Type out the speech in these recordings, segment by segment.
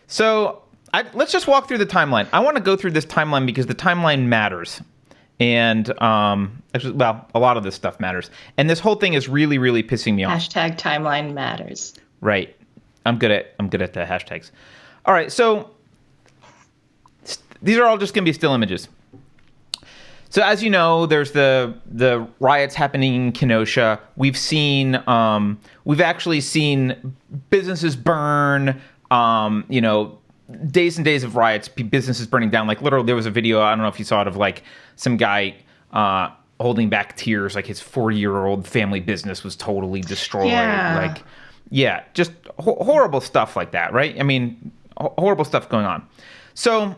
So let's just walk through the timeline. I want to go through this timeline because the timeline matters. And actually, well, a lot of this stuff matters. And this whole thing is really, really pissing me off. Hashtag timeline matters. Right. I'm good at the hashtags. All right. So these are all just going to be still images. So as you know, there's the riots happening in Kenosha. We've actually seen businesses burn. Days and days of riots, businesses burning down. Like literally, there was a video. I don't know if you saw it, of like some guy holding back tears, like his 40-year-old family business was totally destroyed. Yeah. Just horrible stuff like that, right? I mean, horrible stuff going on. So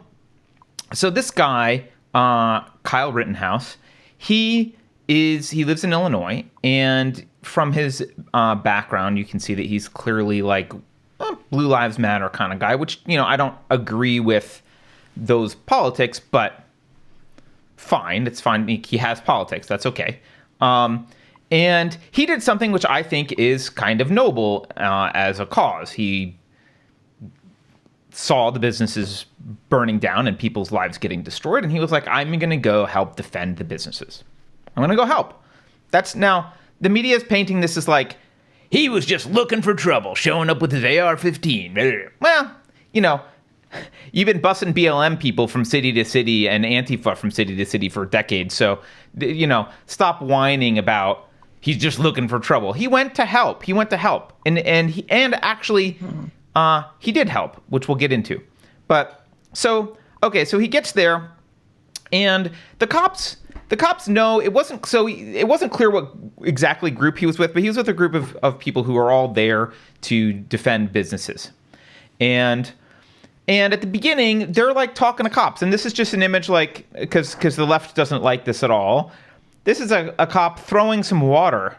this guy, Kyle Rittenhouse, he lives in Illinois, and from his background, you can see that he's clearly like Blue Lives Matter kind of guy, which, I don't agree with those politics, but fine. It's fine. He has politics. That's okay. And he did something which I think is kind of noble as a cause. He saw the businesses burning down and people's lives getting destroyed, and he was like, I'm going to go help defend the businesses. I'm going to go help. Now, the media is painting this as like, he was just looking for trouble, showing up with his AR-15. Well, you've been busing BLM people from city to city and Antifa from city to city for decades. So, stop whining about he's just looking for trouble. He went to help. And actually, he did help, which we'll get into. But so he gets there, and the cops know it wasn't clear what exactly group he was with, but he was with a group of people who are all there to defend businesses. And at the beginning, they're like talking to cops, and this is just an image, like, because the left doesn't like this at all. This is a cop throwing some water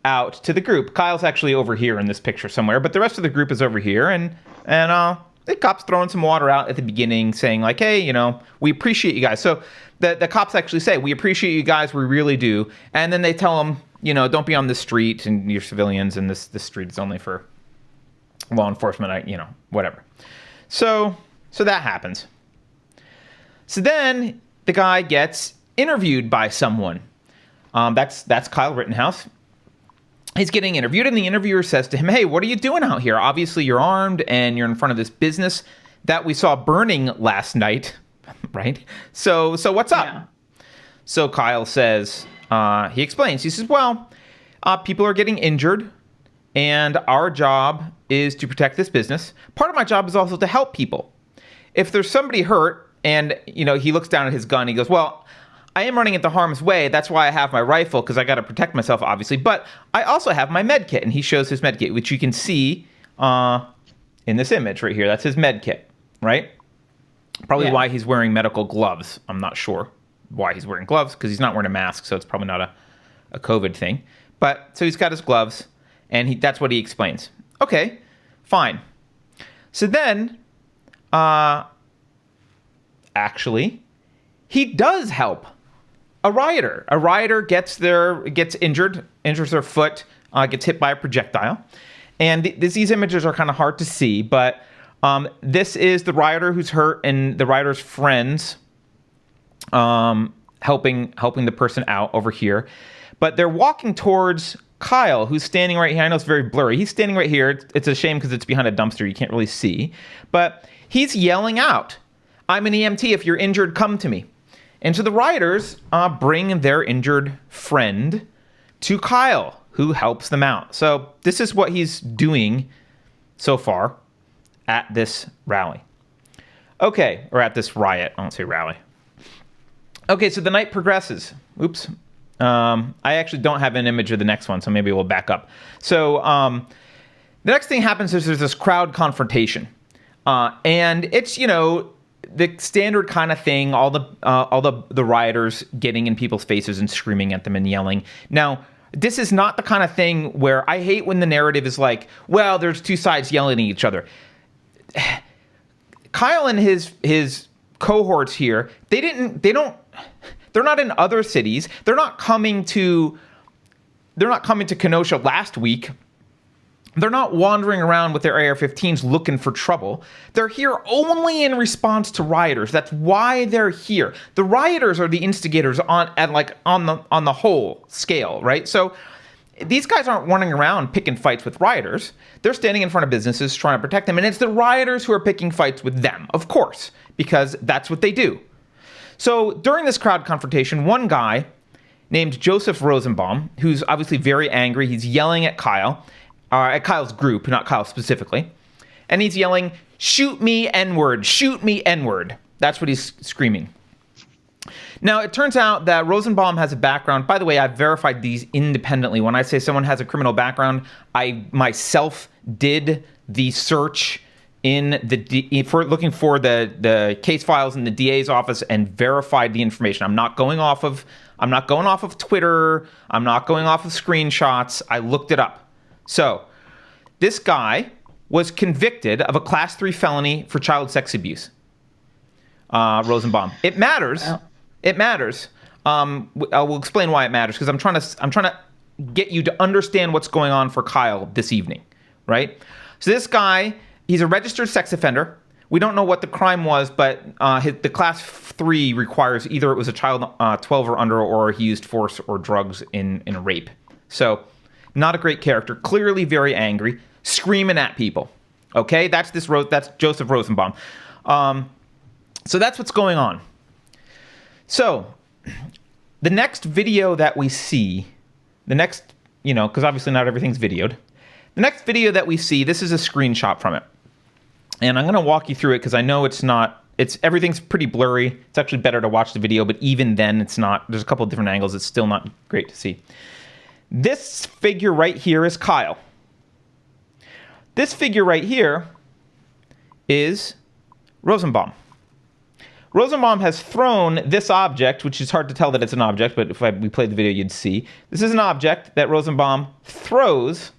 out to the group. Kyle's actually over here in this picture somewhere, but the rest of the group is over here, and the cop's throwing some water out at the beginning, saying like, hey, we appreciate you guys. So the cops actually say, we appreciate you guys, we really do. And then they tell them, don't be on the street, and you're civilians, and this street is only for law enforcement, whatever. So that happens. So then the guy gets interviewed by someone. That's Kyle Rittenhouse. He's getting interviewed, and the interviewer says to him, hey, what are you doing out here? Obviously, you're armed, and you're in front of this business that we saw burning last night, right? So what's up? Yeah. So Kyle says, he explains. He says, well, people are getting injured, and our job is to protect this business. Part of my job is also to help people. If there's somebody hurt, and, he looks down at his gun, he goes, well, I am running into harm's way. That's why I have my rifle, because I got to protect myself, obviously. But I also have my med kit. And he shows his med kit, which you can see in this image right here. That's his med kit, right? Probably why he's wearing medical gloves. I'm not sure why he's wearing gloves, because he's not wearing a mask. So it's probably not a COVID thing. But so he's got his gloves, and that's what he explains. Okay, fine. So then, actually, he does help a rioter. A rioter gets injured, injures their foot, gets hit by a projectile. And these images are kind of hard to see, but this is the rioter who's hurt and the rioter's friends helping the person out over here. But they're walking towards Kyle, who's standing right here. I know it's very blurry. He's standing right here. It's a shame because it's behind a dumpster. You can't really see. But he's yelling out, I'm an EMT. If you're injured, come to me. And so the rioters bring their injured friend to Kyle, who helps them out. So this is what he's doing so far at this rally. Okay, or at this riot. I don't say rally. Okay, so the night progresses. Oops. I actually don't have an image of the next one, so maybe we'll back up. So the next thing happens is there's this crowd confrontation. And it's, the standard kind of thing, all the rioters getting in people's faces and screaming at them and yelling. Now, this is not the kind of thing where I hate when the narrative is like, well, there's two sides yelling at each other. Kyle and his cohorts here, they're not in other cities. They're not coming to Kenosha last week They're not wandering around with their AR-15s looking for trouble. They're here only in response to rioters. That's why they're here. The rioters are the instigators on the whole scale, right? So these guys aren't running around picking fights with rioters. They're standing in front of businesses trying to protect them, and it's the rioters who are picking fights with them, of course, because that's what they do. So during this crowd confrontation, one guy named Joseph Rosenbaum, who's obviously very angry, he's yelling at Kyle, at Kyle's group, not Kyle specifically, and he's yelling, "Shoot me, N-word, shoot me, N-word." That's what he's screaming. Now, it turns out that Rosenbaum has a background. By the way, I've verified these independently. When I say someone has a criminal background, I myself did the search for looking for the case files in the DA's office and verified the information. I'm not going off of Twitter. I'm not going off of screenshots. I looked it up. So, this guy was convicted of a Class 3 felony for child sex abuse. Rosenbaum. It matters. Oh. It matters. I will explain why it matters, because I'm trying to get you to understand what's going on for Kyle this evening, right? So this guy, he's a registered sex offender. We don't know what the crime was, but the Class 3 requires either it was a child 12 or under, or he used force or drugs in a rape. So, not a great character. Clearly very angry, screaming at people. Okay, that's Joseph Rosenbaum. So that's what's going on. So, the next video that we see, because obviously not everything's videoed. The next video that we see, this is a screenshot from it. And I'm going to walk you through it because I know everything's pretty blurry. It's actually better to watch the video, but even then it's not. There's a couple of different angles. It's still not great to see. This figure right here is Kyle. This figure right here is Rosenbaum. Rosenbaum has thrown this object, which is hard to tell that it's an object, but if we played the video, you'd see. This is an object that Rosenbaum throws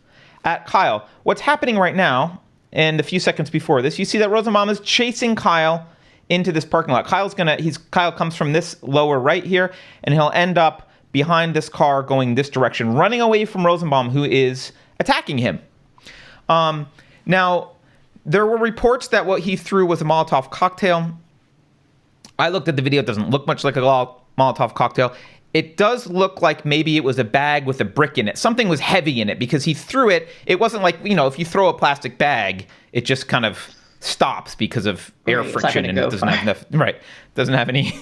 at Kyle. What's happening right now, and a few seconds before this, you see that Rosenbaum is chasing Kyle into this parking lot. Kyle comes from this lower right here, and he'll end up behind this car going this direction, running away from Rosenbaum, who is attacking him. Now, there were reports that what he threw was a Molotov cocktail. I looked at the video. It doesn't look much like a Molotov cocktail. It does look like maybe it was a bag with a brick in it. Something was heavy in it because he threw it. It wasn't like, if you throw a plastic bag, it just kind of stops because of air friction and it doesn't have enough. Right. Doesn't have any,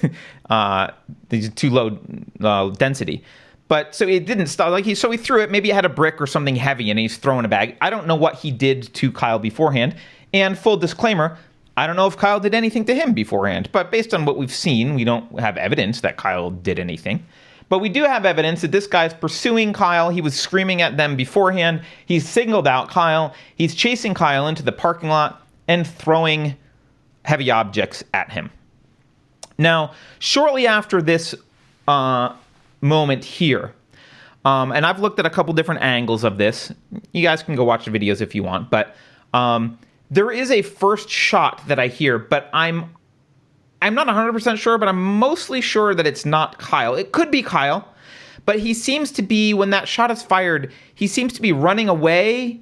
these too low density. But so it didn't stop. So he threw it. Maybe it had a brick or something heavy and he's throwing a bag. I don't know what he did to Kyle beforehand. And full disclaimer, I don't know if Kyle did anything to him beforehand, but based on what we've seen, we don't have evidence that Kyle did anything. But we do have evidence that this guy's pursuing Kyle. He was screaming at them beforehand. He's singled out Kyle. He's chasing Kyle into the parking lot and throwing heavy objects at him. Now, shortly after this moment here, and I've looked at a couple different angles of this. You guys can go watch the videos if you want, but there is a first shot that I hear, but I'm not 100% sure, but I'm mostly sure that it's not Kyle. It could be Kyle, but he seems to be, when that shot is fired, he seems to be running away,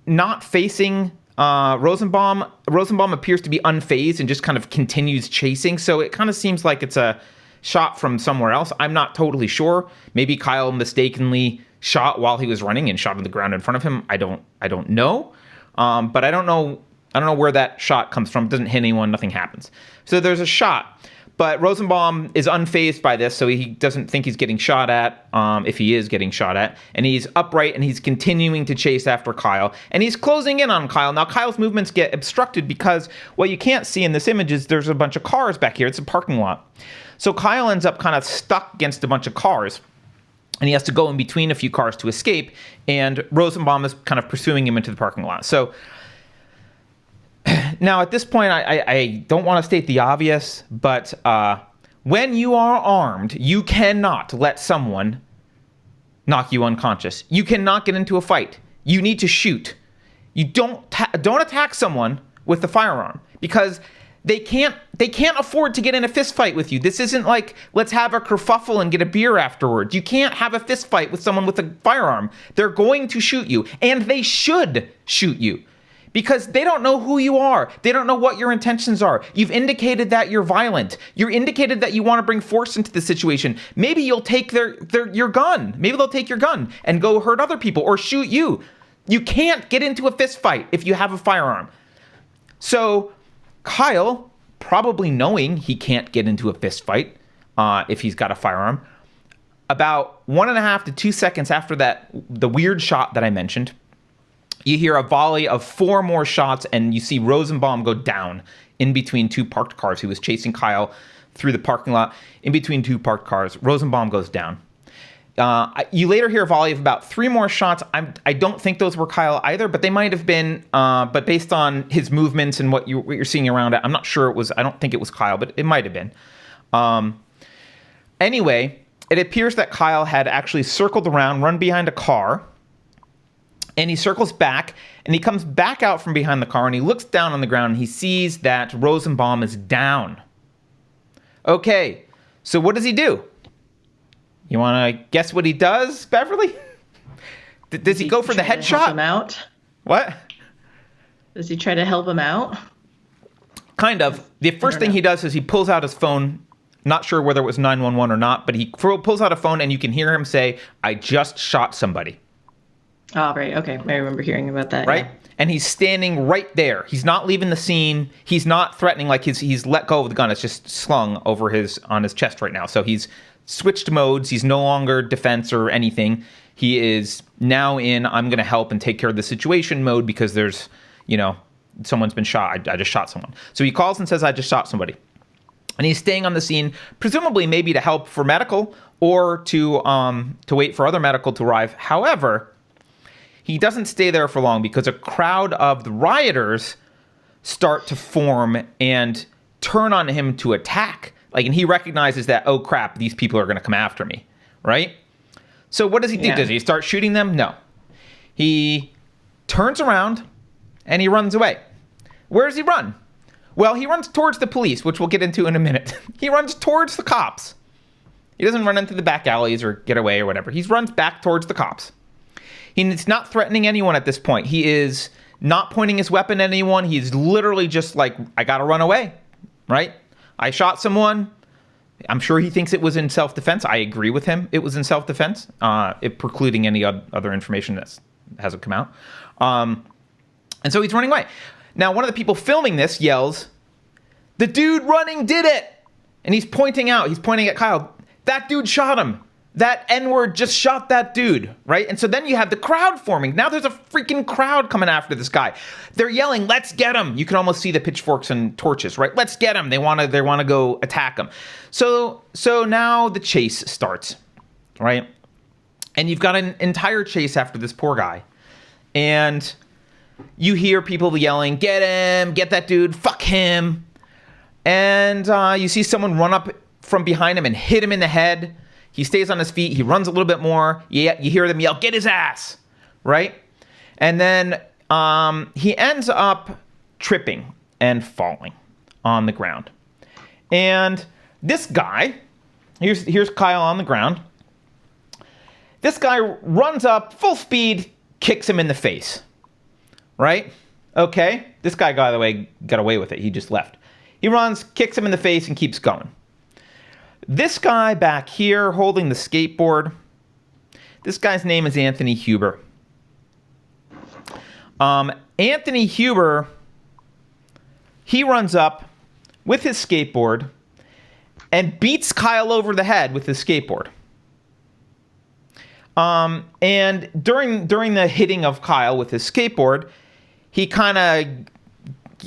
not facing Rosenbaum. Rosenbaum appears to be unfazed and just kind of continues chasing, so it kind of seems like it's a shot from somewhere else. I'm not totally sure. Maybe Kyle mistakenly shot while he was running and shot on the ground in front of him. I don't know. But I don't know where that shot comes from. It doesn't hit anyone. Nothing happens. So there's a shot. But Rosenbaum is unfazed by this, so he doesn't think he's getting shot at, if he is getting shot at. And he's upright, and he's continuing to chase after Kyle. And he's closing in on Kyle. Now, Kyle's movements get obstructed because what you can't see in this image is there's a bunch of cars back here. It's a parking lot. So Kyle ends up kind of stuck against a bunch of cars. And he has to go in between a few cars to escape. And Rosenbaum is kind of pursuing him into the parking lot. So now at this point, I don't want to state the obvious, but when you are armed, you cannot let someone knock you unconscious. You cannot get into a fight. You need to shoot. You don't attack someone with the firearm, because They can't afford to get in a fist fight with you. This isn't like, let's have a kerfuffle and get a beer afterwards. You can't have a fist fight with someone with a firearm. They're going to shoot you, and they should shoot you because they don't know who you are. They don't know what your intentions are. You've indicated that you're violent. You're indicated that you want to bring force into the situation. Maybe you'll take your gun. Maybe they'll take your gun and go hurt other people or shoot you. You can't get into a fist fight if you have a firearm. So Kyle, probably knowing he can't get into a fist fight if he's got a firearm, about 1.5 to 2 seconds after that, the weird shot that I mentioned, you hear a volley of 4 more shots, and you see Rosenbaum go down in between 2 parked cars. He was chasing Kyle through the parking lot. In between 2 parked cars, Rosenbaum goes down. You later hear a volley of about 3 more shots. I don't think those were Kyle either, but they might have been. But based on his movements and what you're seeing around it, I'm not sure it was. I don't think it was Kyle, but it might have been. Anyway, it appears that Kyle had actually circled around, run behind a car, and he circles back, and he comes back out from behind the car, and he looks down on the ground, and he sees that Rosenbaum is down. Okay, so what does he do? You want to guess what he does, Beverly? Does he go for the headshot? Help him out? What? Does he try to help him out? Kind of. The first thing he does is he pulls out his phone. Not sure whether it was 911 or not, but he pulls out a phone and you can hear him say, "I just shot somebody." Oh, right. Okay. I remember hearing about that. Right? Yeah. And he's standing right there. He's not leaving the scene. He's not threatening, like he's let go of the gun. It's just slung over on his chest right now. So he's switched modes. He's no longer defense or anything. He is now in I'm going to help and take care of the situation mode because there's, someone's been shot. I just shot someone. So he calls and says, "I just shot somebody." And he's staying on the scene, presumably maybe to help for medical or to wait for other medical to arrive. However, he doesn't stay there for long because a crowd of the rioters start to form and turn on him to attack. And he recognizes that, oh crap, these people are going to come after me, right? So what does he do? Yeah. Does he start shooting them? No. He turns around and he runs away. Where does he run? Well, he runs towards the police, which we'll get into in a minute. He runs towards the cops. He doesn't run into the back alleys or get away or whatever. He runs back towards the cops. He's not threatening anyone at this point. He is not pointing his weapon at anyone. He's literally just like, I got to run away, right? I shot someone. I'm sure he thinks it was in self-defense. I agree with him. It was in self-defense, it precluding any other information that hasn't come out. And so he's running away. Now, one of the people filming this yells, "The dude running did it!" And he's pointing at Kyle. That dude shot him. That N-word just shot that dude, right? And so then you have the crowd forming. Now there's a freaking crowd coming after this guy. They're yelling, "Let's get him!" You can almost see the pitchforks and torches, right? Let's get him. They want to go attack him. So now the chase starts, right? And you've got an entire chase after this poor guy, and you hear people yelling, "Get him! Get that dude! Fuck him!" And you see someone run up from behind him and hit him in the head. He stays on his feet. He runs a little bit more. You hear them yell, "Get his ass!" Right? And then he ends up tripping and falling on the ground. And this guy, here's Kyle on the ground. This guy runs up full speed, kicks him in the face. Right? Okay. This guy, by the way, got away with it. He just left. He runs, kicks him in the face, and keeps going. This guy back here holding the skateboard, this guy's name is Anthony Huber. Anthony Huber, he runs up with his skateboard and beats Kyle over the head with his skateboard. And during the hitting of Kyle with his skateboard, he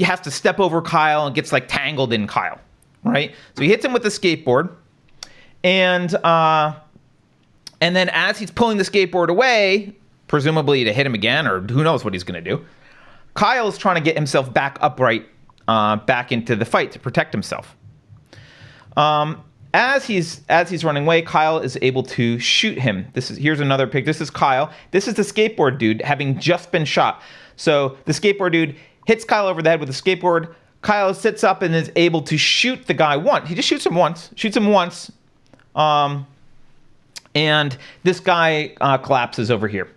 has to step over Kyle and gets tangled in Kyle, right? So he hits him with the skateboard. And then as he's pulling the skateboard away, presumably to hit him again, or who knows what he's going to do, Kyle's trying to get himself back upright, back into the fight to protect himself. As he's running away, Kyle is able to shoot him. Here's another pic. This is Kyle. This is the skateboard dude having just been shot. So the skateboard dude hits Kyle over the head with a skateboard. Kyle sits up and is able to shoot the guy once. He just shoots him once. And this guy collapses over here.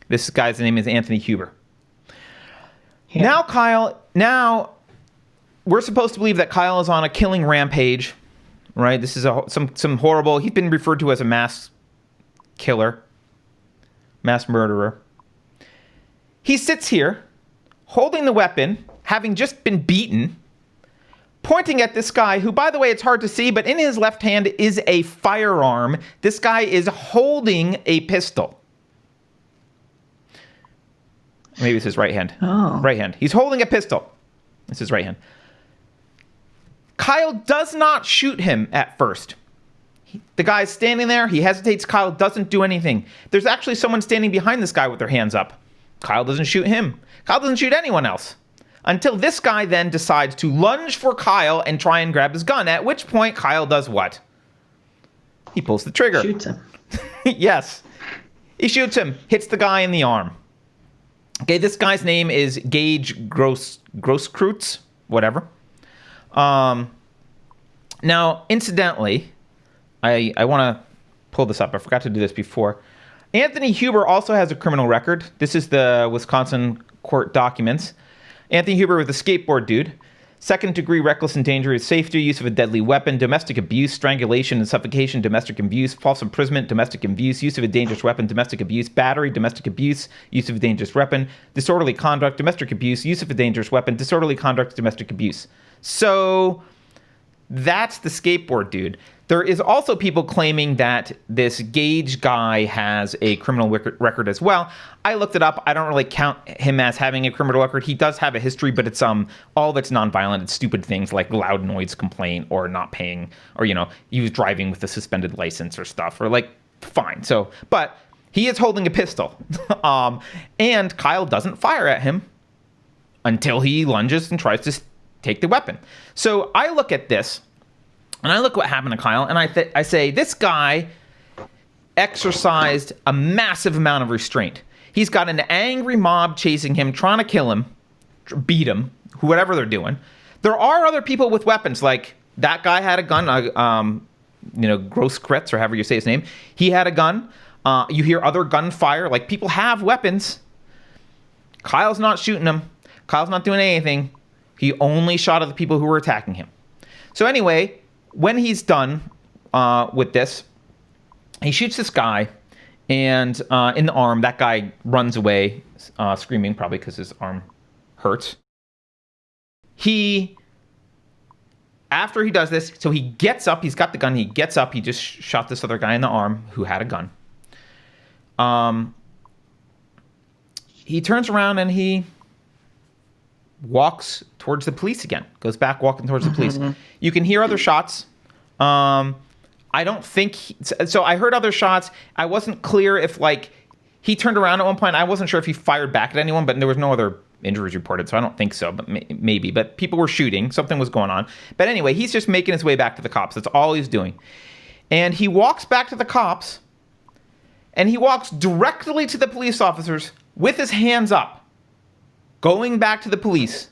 This guy's name is Anthony Huber. Yeah. Now we're supposed to believe that Kyle is on a killing rampage, right? This is some horrible, he's been referred to as a mass killer, mass murderer. He sits here holding the weapon, having just been beaten, pointing at this guy who, by the way, it's hard to see, but in his left hand is a firearm. This guy is holding a pistol. Maybe it's his right hand. Oh. Right hand. He's holding a pistol. It's his right hand. Kyle does not shoot him at first. The guy's standing there. He hesitates. Kyle doesn't do anything. There's actually someone standing behind this guy with their hands up. Kyle doesn't shoot him. Kyle doesn't shoot anyone else. Until this guy then decides to lunge for Kyle and try and grab his gun, at which point Kyle does what? He pulls the trigger. Shoots him. Yes. He shoots him, hits the guy in the arm. Okay, this guy's name is Gage Grosskreutz, whatever. Now, incidentally, I want to pull this up. I forgot to do this before. Anthony Huber also has a criminal record. This is the Wisconsin court documents. Anthony Huber was a skateboard dude. Second-degree reckless and dangerous safety, use of a deadly weapon, domestic abuse, strangulation and suffocation, domestic abuse, false imprisonment, domestic abuse, use of a dangerous weapon, domestic abuse, battery, domestic abuse, use of a dangerous weapon, disorderly conduct, domestic abuse, use of a dangerous weapon, disorderly conduct, domestic abuse. So that's the skateboard dude. There is also people claiming that this Gage guy has a criminal record as well. I looked it up. I don't really count him as having a criminal record. He does have a history, but it's all that's nonviolent. It's stupid things like loud noise complaint or not paying, or he was driving with a suspended license or stuff, or fine. So, but he is holding a pistol, and Kyle doesn't fire at him until he lunges and tries to take the weapon. So I look at this. And I look what happened to Kyle, and I say, this guy exercised a massive amount of restraint. He's got an angry mob chasing him, trying to kill him, beat him, whatever they're doing. There are other people with weapons, like that guy had a gun, Grosskreutz, or however you say his name. He had a gun. You hear other gunfire. Like, people have weapons. Kyle's not shooting them. Kyle's not doing anything. He only shot at the people who were attacking him. So anyway, when he's done with this, he shoots this guy, and in the arm, that guy runs away, screaming, probably because his arm hurts. After he does this, so he gets up, he's got the gun, he gets up, he just shot this other guy in the arm who had a gun. He turns around and he walks towards the police again. Goes back walking towards the police. You can hear other shots. I don't think... So I heard other shots. I wasn't clear if, he turned around at one point. I wasn't sure if he fired back at anyone, but there was no other injuries reported, so I don't think so, but maybe. But people were shooting. Something was going on. But anyway, he's just making his way back to the cops. That's all he's doing. And he walks back to the cops, and he walks directly to the police officers with his hands up, going back to the police.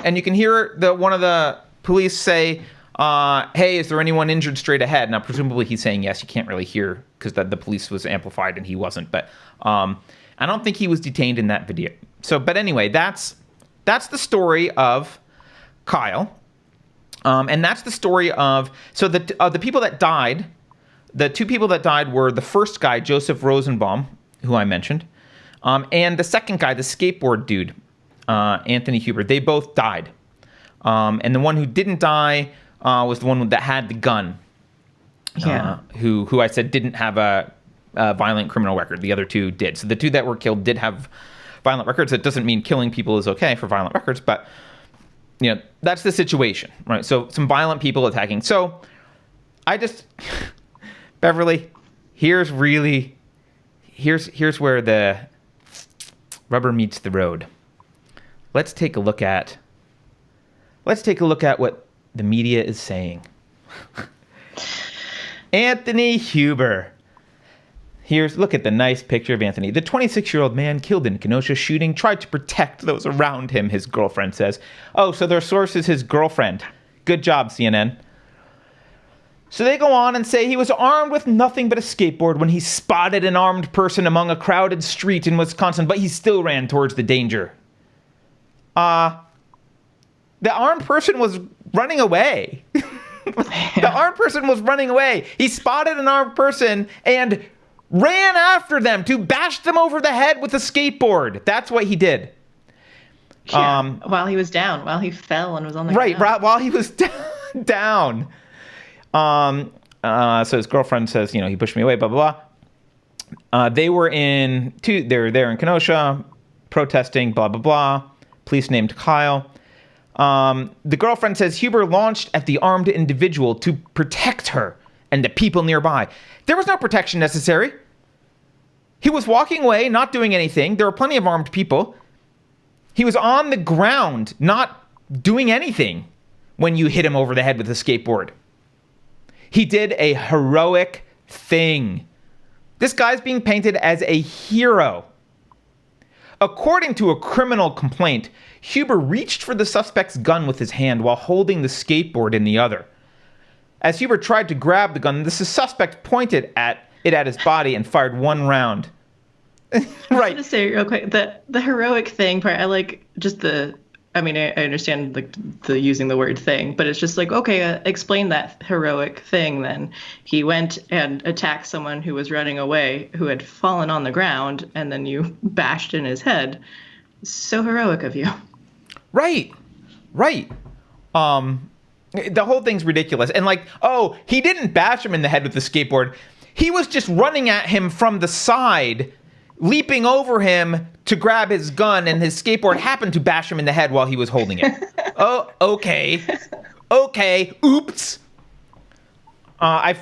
And you can hear one of the police say, hey, is there anyone injured straight ahead? Now, presumably he's saying yes. You can't really hear because the police was amplified and he wasn't. But I don't think he was detained in that video. So, but anyway, that's the story of Kyle. And that's the story of... So the people that died, the two people that died were the first guy, Joseph Rosenbaum, who I mentioned, and the second guy, the skateboard dude, Anthony Huber. They both died. And the one who didn't die was the one that had the gun. Yeah. Who I said didn't have a violent criminal record. The other two did. So the two that were killed did have violent records. It doesn't mean killing people is okay for violent records, but that's the situation, right? So some violent people attacking. So I just Beverly, here's where the rubber meets the road. Let's take a look at what the media is saying. Anthony Huber. Look at the nice picture of Anthony. The 26-year-old man killed in Kenosha shooting tried to protect those around him, his girlfriend says. Oh, so their source is his girlfriend. Good job, CNN. So they go on and say he was armed with nothing but a skateboard when he spotted an armed person among a crowded street in Wisconsin, but he still ran towards the danger. The armed person was running away. The armed person was running away. He spotted an armed person and ran after them to bash them over the head with a skateboard. That's what he did. Yeah, while he was down, while he fell and was on the ground. Right, while he was down. So his girlfriend says, he pushed me away, blah, blah, blah. They were there in Kenosha, protesting, blah, blah, blah. Police named Kyle. The girlfriend says Huber launched at the armed individual to protect her and the people nearby. There was no protection necessary. He was walking away, not doing anything. There were plenty of armed people. He was on the ground, not doing anything when you hit him over the head with a skateboard. He did a heroic thing. This guy's being painted as a hero. According to a criminal complaint, Huber reached for the suspect's gun with his hand while holding the skateboard in the other. As Huber tried to grab the gun, the suspect pointed at his body and fired one round. Right. I was going to say real quick, the heroic thing part, I like just I understand the using the word thing, but it's just like, okay, explain that heroic thing then. He went and attacked someone who was running away, who had fallen on the ground, and then you bashed in his head. So heroic of you. Right. The whole thing's ridiculous. And he didn't bash him in the head with the skateboard. He was just running at him from the side, leaping over him to grab his gun, and his skateboard happened to bash him in the head while he was holding it. Oh, okay. Oops. I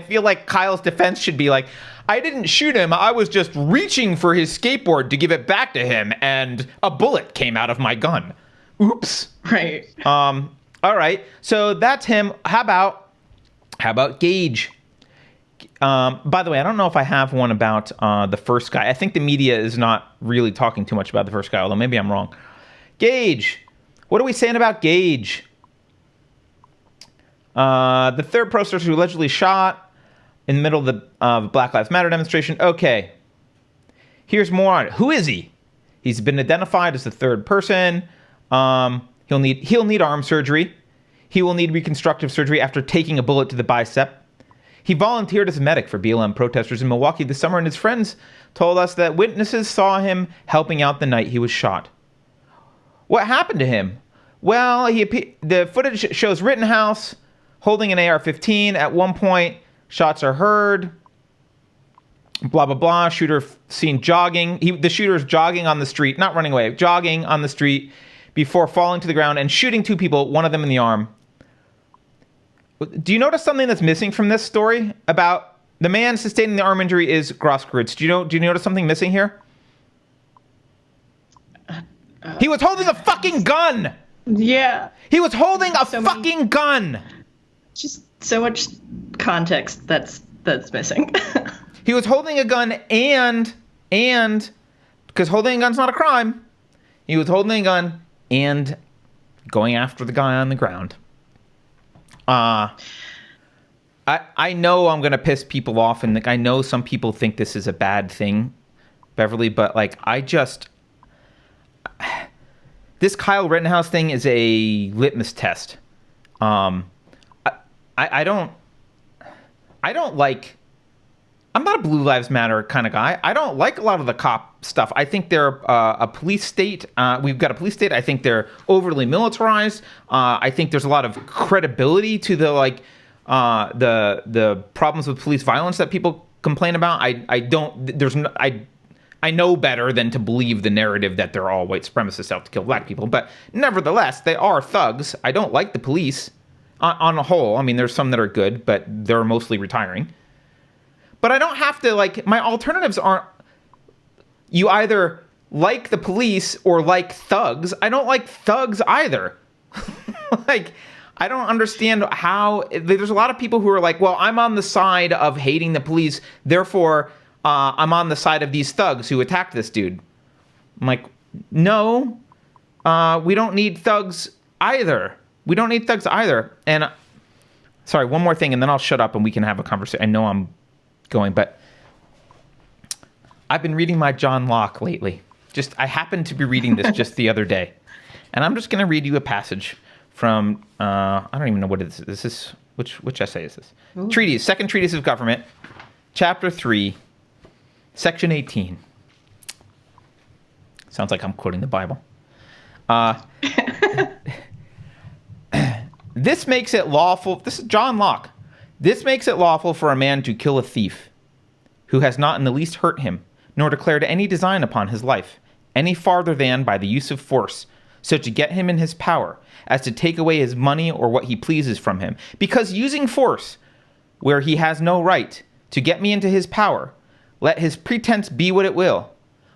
feel like Kyle's defense should be like, I didn't shoot him. I was just reaching for his skateboard to give it back to him, and a bullet came out of my gun. Oops. Right. All right. So that's him. How about Gage? By the way, I don't know if I have one about the first guy. I think the media is not really talking too much about the first guy, although maybe I'm wrong. Gage. What are we saying about Gage? The third protester who allegedly shot in the middle of the Black Lives Matter demonstration. Okay. Here's more on it. Who is he? He's been identified as the third person. He'll need arm surgery. He will need reconstructive surgery after taking a bullet to the bicep. He volunteered as a medic for BLM protesters in Milwaukee this summer, and his friends told us that witnesses saw him helping out the night he was shot. What happened to him? Well, the footage shows Rittenhouse holding an AR-15. At one point, shots are heard. Blah, blah, blah. Shooter seen jogging. The shooter is jogging on the street, not running away, jogging on the street before falling to the ground and shooting two people, one of them in the arm. Do you notice something that's missing from this story about the man sustaining the arm injury is Grosskreutz? Do you notice something missing here? He was holding a fucking gun. Yeah. He was holding a fucking gun. Just so much context that's missing. He was holding a gun and because holding a gun's not a crime. He was holding a gun and going after the guy on the ground. I know I'm gonna piss people off, and I know some people think this is a bad thing, Beverly, but this Kyle Rittenhouse thing is a litmus test. I don't like. I'm not a Blue Lives Matter kind of guy. I don't like a lot of the cop stuff. I think they're a police state. We've got a police state. I think they're overly militarized. I think there's a lot of credibility to the problems with police violence that people complain about. I know better than to believe the narrative that they're all white supremacists out to kill black people. But nevertheless, they are thugs. I don't like the police on a whole. I mean, there's some that are good, but they're mostly retiring. But I don't have to, my alternatives aren't, you either like the police or like thugs. I don't like thugs either. I don't understand how. There's a lot of people who are like, well, I'm on the side of hating the police, therefore I'm on the side of these thugs who attacked this dude. I'm like, no, we don't need thugs either. We don't need thugs either. And sorry, one more thing, and then I'll shut up and we can have a conversation. I know I'm going, but I've been reading my John Locke lately. I happened to be reading this just the other day. And I'm just going to read you a passage from, I don't even know what it is. This is, which essay is this? Ooh. Treatise, Second Treatise of Government, Chapter 3, Section 18. Sounds like I'm quoting the Bible. This makes it lawful, this is John Locke. This makes it lawful for a man to kill a thief who has not in the least hurt him, nor declared any design upon his life, any farther than by the use of force, so to get him in his power, as to take away his money or what he pleases from him. Because using force, where he has no right, to get me into his power, let his pretense be what it will,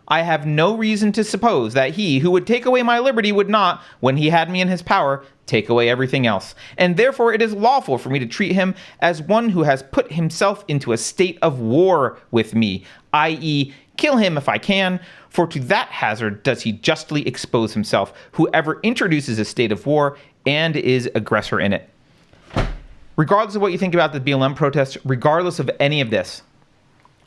I have no reason to suppose that he who would take away my liberty would not, when he had me in his power, take away everything else. And therefore it is lawful for me to treat him as one who has put himself into a state of war with me, i.e., kill him if I can, for to that hazard does he justly expose himself, whoever introduces a state of war and is aggressor in it. Regardless of what you think about the BLM protests, regardless of any of this,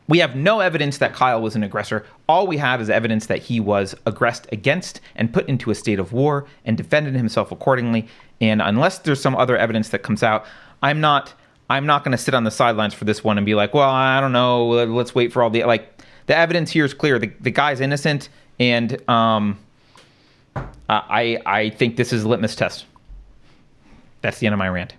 we have no evidence that Kyle was an aggressor. All we have is evidence that he was aggressed against and put into a state of war and defended himself accordingly. And unless there's some other evidence that comes out, I'm not going to sit on the sidelines for this one and be like, well, I don't know, let's wait for all the, like, the evidence here is clear. The guy's innocent, and I think this is a litmus test. That's the end of my rant.